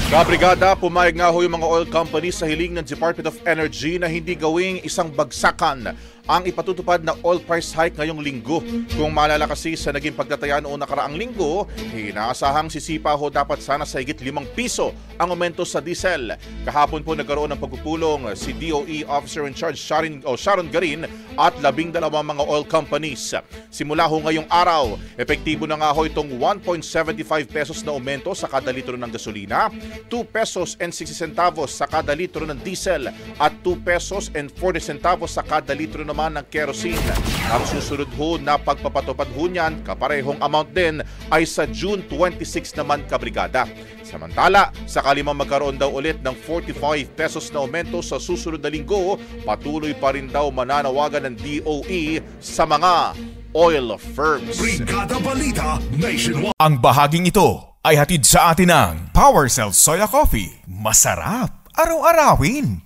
Kabrigada, pumayag nga ho yung mga oil companies sa hiling ng Department of Energy na hindi gawing isang bagsakan ang ipatutupad na oil price hike ngayong linggo. Kung maalala kasi sa naging pagtataya noong nakaraang linggo, inaasahang sisipa ho dapat sana sa higit 5 piso ang aumento sa diesel. Kahapon po nagkaroon ng pagpupulong si DOE Officer in Charge Sharon Garin at 12 mga oil companies. Simula ho ngayong araw, epektibo na nga ho itong 1.75 pesos na aumento sa kada litro ng gasolina, 2 pesos and 60 centavos sa kada litro ng diesel at 2 pesos and 40 centavos sa kada litro naman ng kerosene. Ang susunod ho na pagpapatupad ho niyan, kaparehong amount din ay sa June 26 naman, kabrigada. Samantala, sakali man magkaroon daw ulit ng 45 pesos na aumento sa susunod na linggo, patuloy pa rin daw mananawagan ng DOE sa mga oil firms. Brigada Balita Nationwide. Ang bahaging ito ay hatid sa atin ng PowerCell Soya Coffee. Masarap araw-arawin.